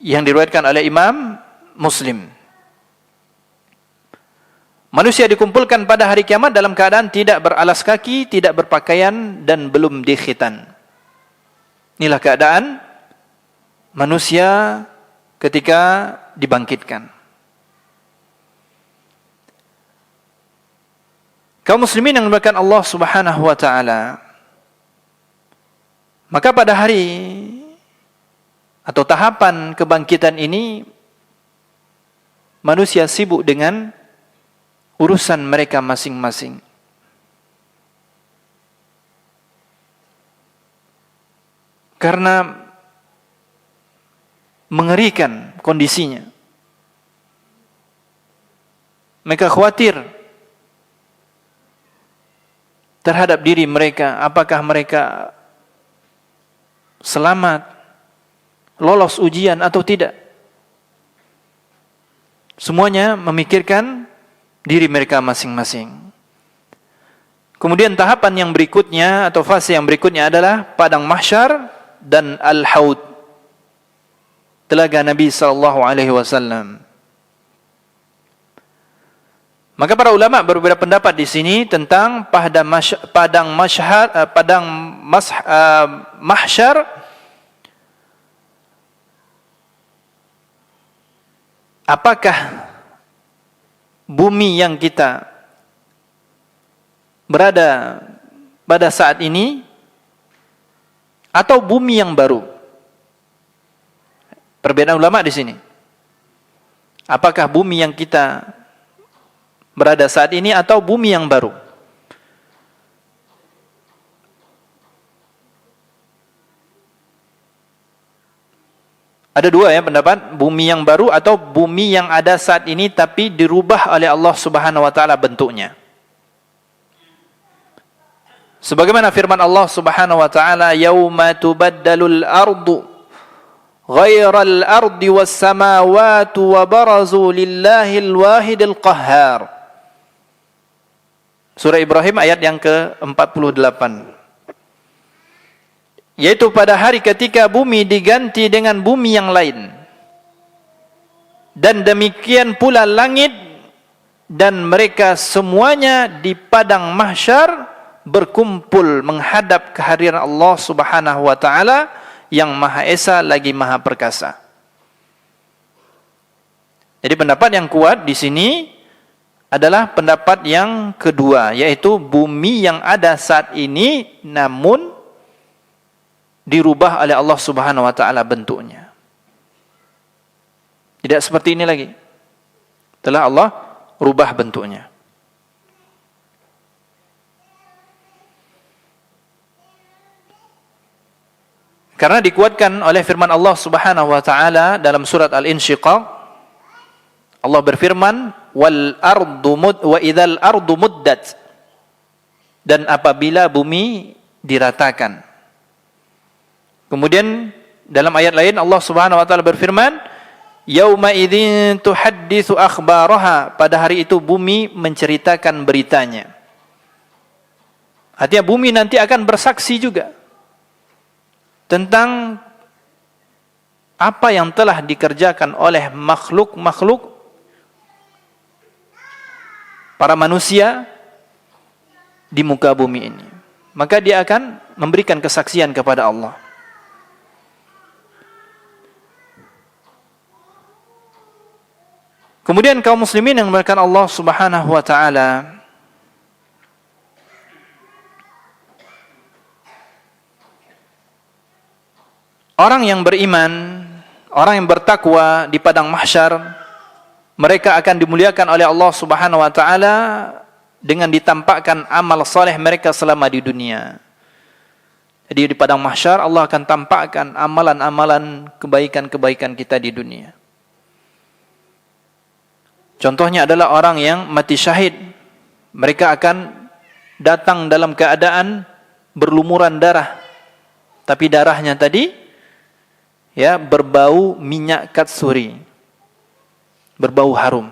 yang diriwayatkan oleh Imam Muslim, manusia dikumpulkan pada hari kiamat dalam keadaan tidak beralas kaki, tidak berpakaian, dan belum dikhitan. Inilah keadaan manusia ketika dibangkitkan. Kaum muslimin yang dimuliakan Allah Subhanahu wa taala, maka pada hari atau tahapan kebangkitan ini manusia sibuk dengan urusan mereka masing-masing. Karena mengerikan kondisinya. Mereka khawatir terhadap diri mereka, apakah mereka selamat, lolos ujian atau tidak. Semuanya memikirkan diri mereka masing-masing. Kemudian tahapan yang berikutnya atau fase yang berikutnya adalah padang mahsyar dan al-haud, telaga Nabi SAW. Maka para ulama berbeda pendapat di sini tentang padang mahsyar. Apakah bumi yang kita berada pada saat ini atau bumi yang baru? Perbedaan ulama di sini. Apakah bumi yang kita berada saat ini atau bumi yang baru? Ada dua ya pendapat, bumi yang baru atau bumi yang ada saat ini tapi dirubah oleh Allah Subhanahu wa taala bentuknya. Sebagaimana firman Allah Subhanahu wa taala, "Yauma tubaddalul ardu ghairal ardi was samawati wa barazu lillahil wahidil qahhar." Surah Ibrahim ayat yang ke-48. Yaitu pada hari ketika bumi diganti dengan bumi yang lain. Dan demikian pula langit, dan mereka semuanya di padang mahsyar berkumpul menghadap kehadiran Allah Subhanahu wa taala yang Maha Esa lagi Maha Perkasa. Jadi pendapat yang kuat di sini adalah pendapat yang kedua, yaitu bumi yang ada saat ini namun dirubah oleh Allah Subhanahu wa taala bentuknya. Tidak seperti ini lagi. Telah Allah rubah bentuknya. Karena dikuatkan oleh firman Allah Subhanahu wa taala dalam surat Al-Insyiqaq. Allah berfirman, "Wal ardu wa idzal ardu muddat." Dan apabila bumi diratakan. Kemudian dalam ayat lain Allah Subhanahu wa taala berfirman, "Yauma idzin tuhadditsu akhbaraha." Pada hari itu bumi menceritakan beritanya. Artinya bumi nanti akan bersaksi juga tentang apa yang telah dikerjakan oleh makhluk-makhluk para manusia di muka bumi ini. Maka dia akan memberikan kesaksian kepada Allah. Kemudian kaum muslimin yang dimuliakan Allah Subhanahu wa taala, orang yang beriman, orang yang bertakwa di padang mahsyar, mereka akan dimuliakan oleh Allah Subhanahu wa taala dengan ditampakkan amal saleh mereka selama di dunia. Jadi di padang mahsyar Allah akan tampakkan amalan-amalan kebaikan-kebaikan kita di dunia. Contohnya adalah orang yang mati syahid. Mereka akan datang dalam keadaan berlumuran darah. Tapi darahnya tadi ya berbau minyak katsuri. Berbau harum.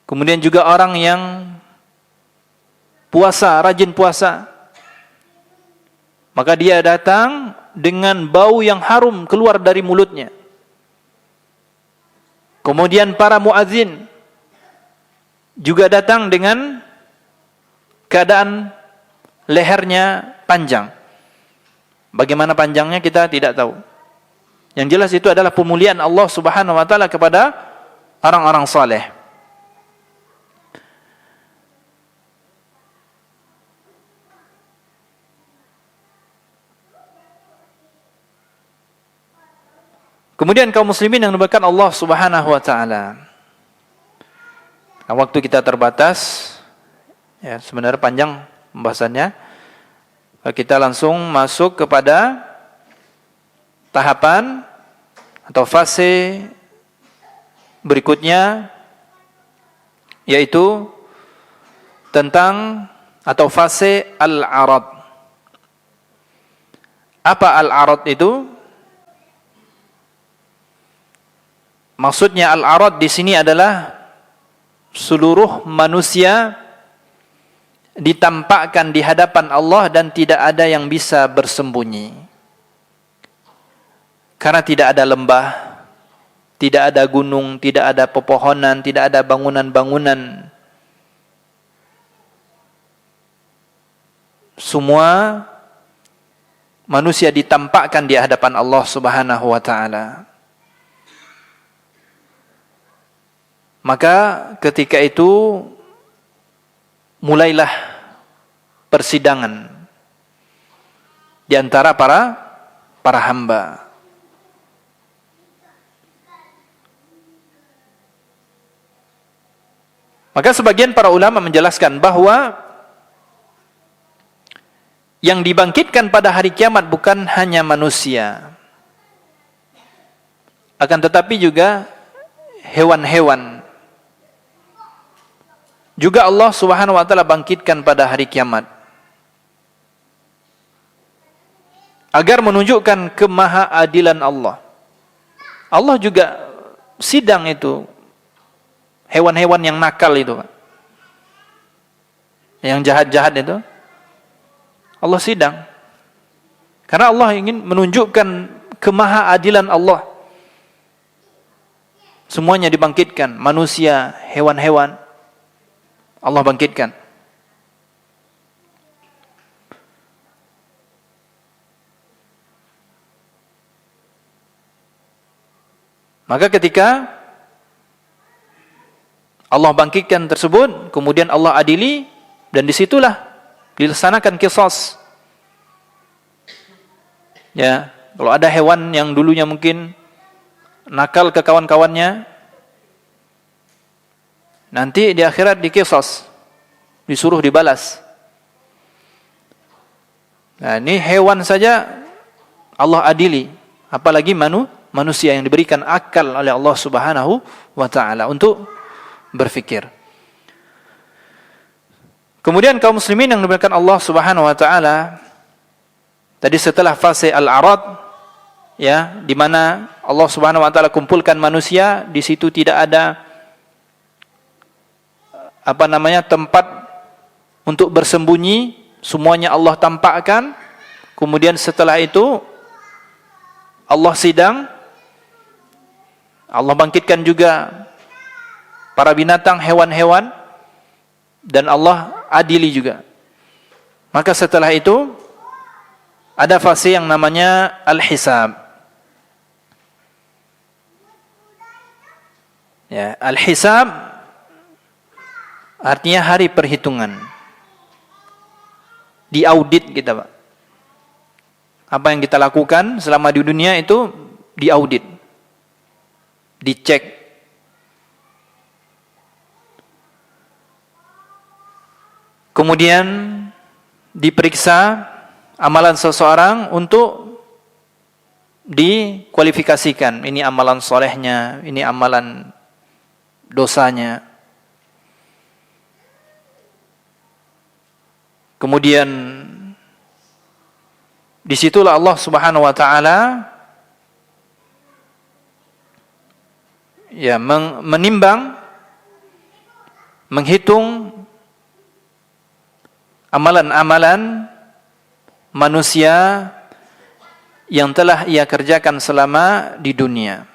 Kemudian juga orang yang puasa, rajin puasa. Maka dia datang dengan bau yang harum keluar dari mulutnya. Kemudian para muadzin juga datang dengan keadaan lehernya panjang. Bagaimana panjangnya kita tidak tahu. Yang jelas itu adalah pemuliaan Allah Subhanahu wa taala kepada orang-orang saleh. Kemudian kaum muslimin yang dimuliakan Allah Subhanahu wa taala. Waktu kita terbatas, ya sebenarnya panjang pembahasannya. Kita langsung masuk kepada tahapan atau fase berikutnya, yaitu tentang atau fase al-arad. Apa al-arad itu? Maksudnya al-arad di sini adalah seluruh manusia ditampakkan di hadapan Allah dan tidak ada yang bisa bersembunyi. Karena tidak ada lembah, tidak ada gunung, tidak ada pepohonan, tidak ada bangunan-bangunan. Semua manusia ditampakkan di hadapan Allah Subhanahu wa taala. Maka ketika itu mulailah persidangan di antara para hamba. Maka sebagian para ulama menjelaskan bahwa yang dibangkitkan pada hari kiamat bukan hanya manusia, akan tetapi juga hewan-hewan. Juga Allah Subhanahu wa taala bangkitkan pada hari kiamat agar menunjukkan kemahaadilan Allah. Allah juga sidang itu hewan-hewan yang nakal itu, yang jahat-jahat itu. Allah sidang. Karena Allah ingin menunjukkan kemahaadilan Allah. Semuanya dibangkitkan, manusia, hewan-hewan. Allah bangkitkan. Maka ketika Allah bangkitkan tersebut, kemudian Allah adili, dan disitulah dilaksanakan qisas. Ya, kalau ada hewan yang dulunya mungkin nakal ke kawan-kawannya, nanti di akhirat diqisas, disuruh dibalas. Nah, ini hewan saja Allah adili, apalagi manusia yang diberikan akal oleh Allah Subhanahu wa taala untuk berfikir. Kemudian kaum muslimin yang dimuliakan Allah Subhanahu wa taala, tadi setelah fase al-arad, ya, di mana Allah Subhanahu wa taala kumpulkan manusia, di situ tidak ada tempat untuk bersembunyi, semuanya Allah tampakkan. Kemudian setelah itu Allah sidang, Allah bangkitkan juga para binatang, hewan-hewan, dan Allah adili juga. Maka setelah itu ada fase yang namanya al-hisab. Ya, al-hisab artinya hari perhitungan. Diaudit kita, Pak. Apa yang kita lakukan selama di dunia itu diaudit, dicek. Kemudian diperiksa amalan seseorang untuk dikualifikasikan. Ini amalan solehnya, ini amalan dosanya. Kemudian disitulah Allah Subhanahu wa taala ya menimbang, menghitung amalan-amalan manusia yang telah ia kerjakan selama di dunia.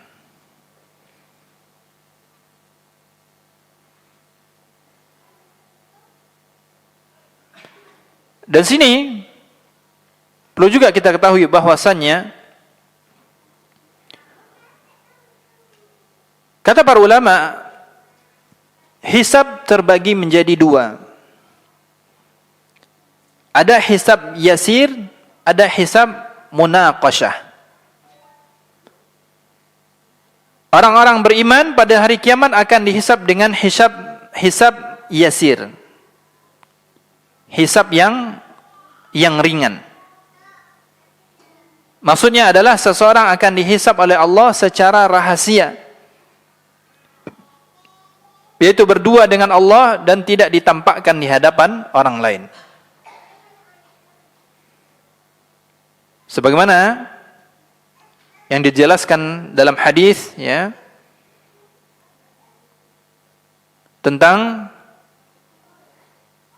Dan sini perlu juga kita ketahui bahwasannya kata para ulama, hisab terbagi menjadi dua. Ada hisab yasir, ada hisab munaqashah. Orang-orang beriman pada hari kiamat akan dihisab dengan hisab yasir. Hisab yang ringan. Maksudnya adalah seseorang akan dihisab oleh Allah secara rahasia, yaitu berdua dengan Allah dan tidak ditampakkan di hadapan orang lain. Sebagaimana yang dijelaskan dalam hadis ya tentang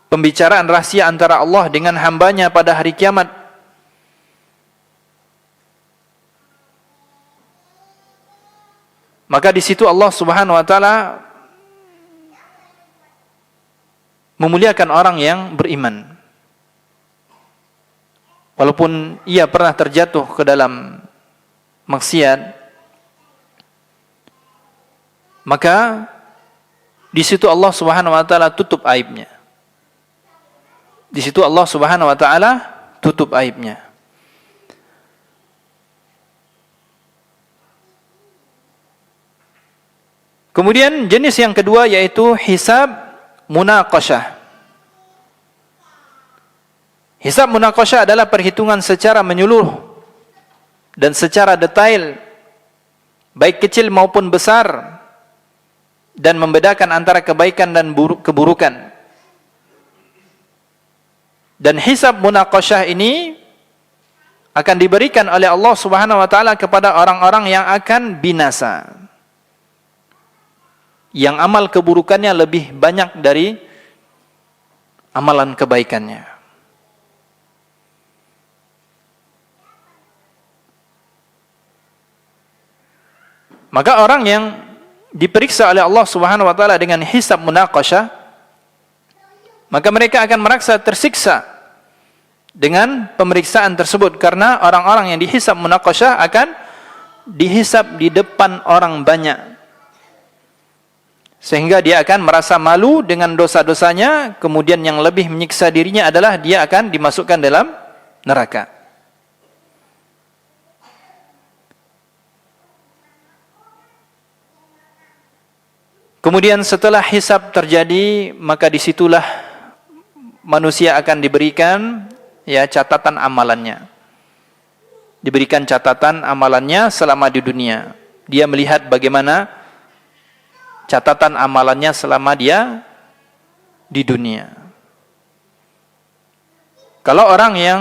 pembicaraan rahasia antara Allah dengan hambanya pada hari kiamat. Maka di situ Allah Subhanahu wa taala memuliakan orang yang beriman. Walaupun ia pernah terjatuh ke dalam maksiat, maka di situ Allah Subhanahu wa taala tutup aibnya. Di situ Allah Subhanahu wa taala tutup aibnya. Kemudian jenis yang kedua yaitu hisab munaqashah. Hisab munaqashah adalah perhitungan secara menyeluruh dan secara detail, baik kecil maupun besar, dan membedakan antara kebaikan dan keburukan. Dan hisab munaqashah ini akan diberikan oleh Allah Subhanahu wa taala kepada orang-orang yang akan binasa, yang amal keburukannya lebih banyak dari amalan kebaikannya. Maka orang yang diperiksa oleh Allah Subhanahu wa taala dengan hisab munaqashah, maka mereka akan merasa tersiksa dengan pemeriksaan tersebut, karena orang-orang yang dihisab munaqashah akan dihisab di depan orang banyak, sehingga dia akan merasa malu dengan dosa-dosanya. Kemudian yang lebih menyiksa dirinya adalah dia akan dimasukkan dalam neraka. Kemudian setelah hisab terjadi, maka disitulah manusia akan diberikan ya catatan amalannya. Diberikan catatan amalannya selama di dunia. Dia melihat bagaimana catatan amalannya selama dia di dunia. Kalau orang yang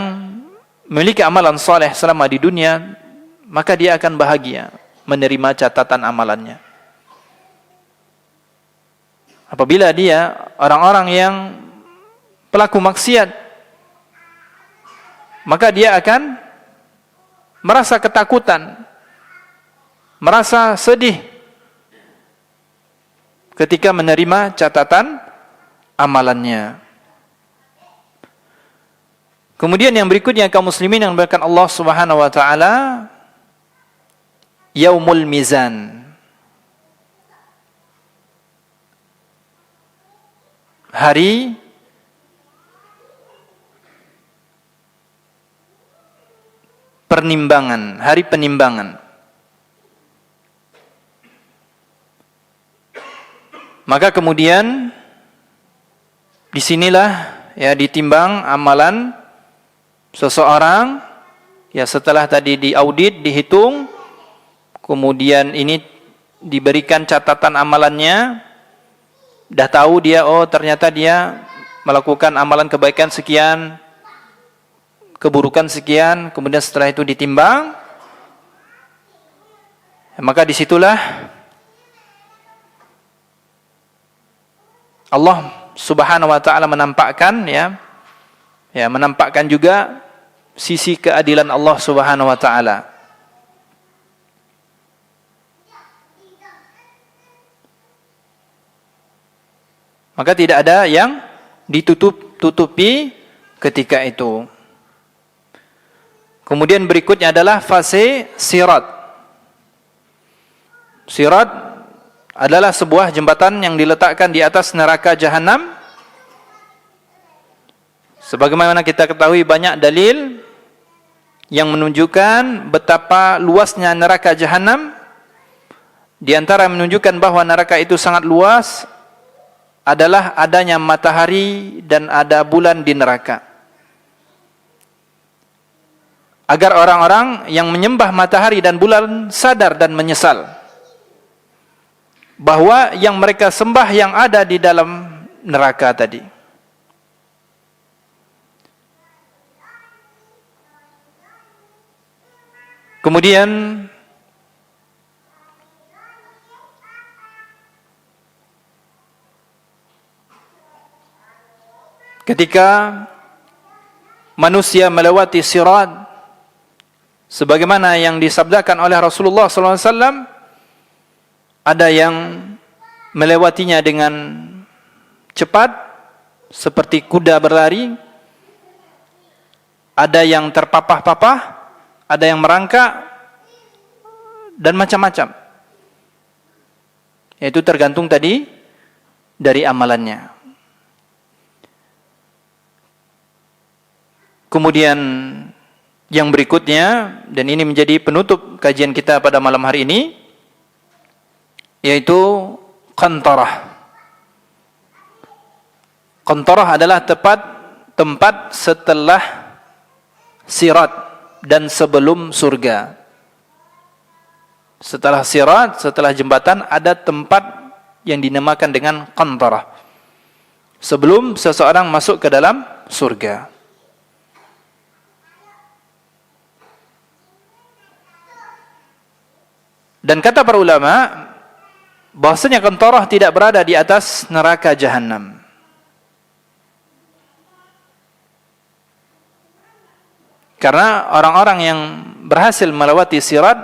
memiliki amalan soleh selama di dunia, maka dia akan bahagia menerima catatan amalannya. Apabila dia orang-orang yang pelaku maksiat, maka dia akan merasa ketakutan, merasa sedih ketika menerima catatan amalannya. Kemudian yang berikutnya, kaum muslimin yang dimuliakan Allah Subhanahu wa taala, yaumul mizan. hari penimbangan, hari penimbangan. Maka kemudian disinilah ya ditimbang amalan seseorang, ya setelah tadi diaudit, dihitung, kemudian ini diberikan catatan amalannya, dah tahu dia, oh ternyata dia melakukan amalan kebaikan sekian, keburukan sekian, kemudian setelah itu ditimbang, maka disitulah Allah Subhanahu wa ta'ala menampakkan menampakkan juga sisi keadilan Allah Subhanahu wa ta'ala. Maka tidak ada yang ditutupi ketika itu. Kemudian berikutnya adalah fase sirat. Sirat adalah sebuah jembatan yang diletakkan di atas neraka jahanam. Sebagaimana kita ketahui banyak dalil yang menunjukkan betapa luasnya neraka jahanam. Di antara menunjukkan bahwa neraka itu sangat luas adalah adanya matahari dan ada bulan di neraka. Agar orang-orang yang menyembah matahari dan bulan sadar dan menyesal bahwa yang mereka sembah yang ada di dalam neraka tadi. Kemudian ketika manusia melewati sirat sebagaimana yang disabdakan oleh Rasulullah SAW, ada yang melewatinya dengan cepat seperti kuda berlari, ada yang terpapah-papah, ada yang merangkak, dan macam-macam. Yaitu tergantung tadi dari amalannya. Kemudian yang berikutnya, dan ini menjadi penutup kajian kita pada malam hari ini, yaitu qantarah. Qantarah adalah tempat setelah sirat dan sebelum surga. Setelah sirat, setelah jembatan, ada tempat yang dinamakan dengan qantarah. Sebelum seseorang masuk ke dalam surga. Dan kata para ulama, bahwasanya qantarah tidak berada di atas neraka jahanam. Karena orang-orang yang berhasil melewati sirat,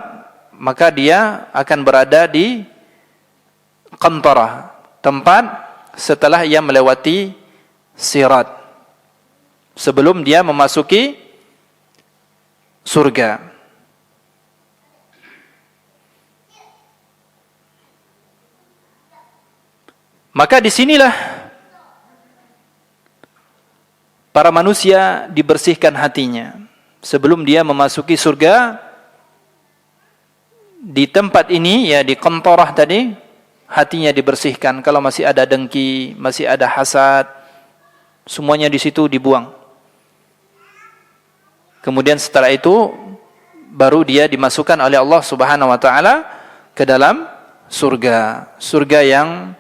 maka dia akan berada di qantarah, tempat setelah ia melewati sirat, sebelum dia memasuki surga. Maka disinilah para manusia dibersihkan hatinya. Sebelum dia memasuki surga, di tempat ini, ya di qantarah tadi, hatinya dibersihkan. Kalau masih ada dengki, masih ada hasad, semuanya di situ dibuang. Kemudian setelah itu, baru dia dimasukkan oleh Allah Subhanahu wa ta'ala ke dalam surga. Surga yang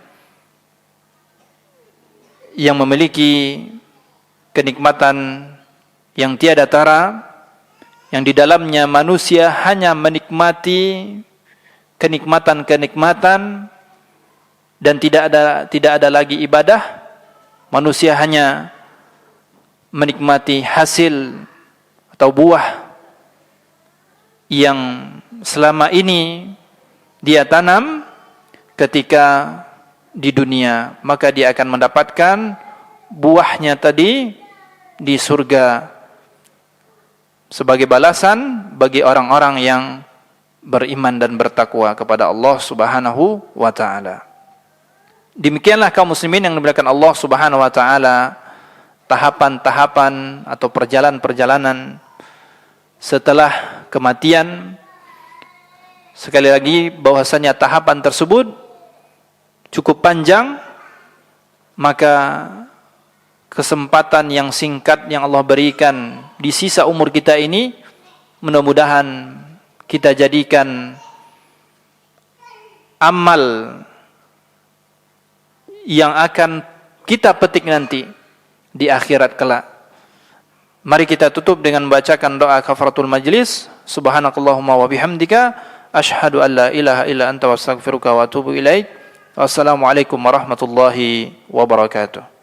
memiliki kenikmatan yang tiada tara, yang di dalamnya manusia hanya menikmati kenikmatan-kenikmatan dan tidak ada lagi ibadah. Manusia hanya menikmati hasil atau buah yang selama ini dia tanam ketika di dunia, maka dia akan mendapatkan buahnya tadi di surga sebagai balasan bagi orang-orang yang beriman dan bertakwa kepada Allah Subhanahu wa ta'ala. Demikianlah kaum muslimin yang dimuliakan Allah Subhanahu wa taala, tahapan-tahapan atau perjalanan-perjalanan setelah kematian. Sekali lagi bahwasanya tahapan tersebut cukup panjang, maka kesempatan yang singkat yang Allah berikan di sisa umur kita ini mudah-mudahan kita jadikan amal yang akan kita petik nanti di akhirat kelak. Mari kita tutup dengan membacakan doa kafaratul majlis. Subhanakallahumma wa bihamdika asyhadu an la ilaha illa anta wastaghfiruka wa atubu ilaik. Wassalamualaikum warahmatullahi wabarakatuh.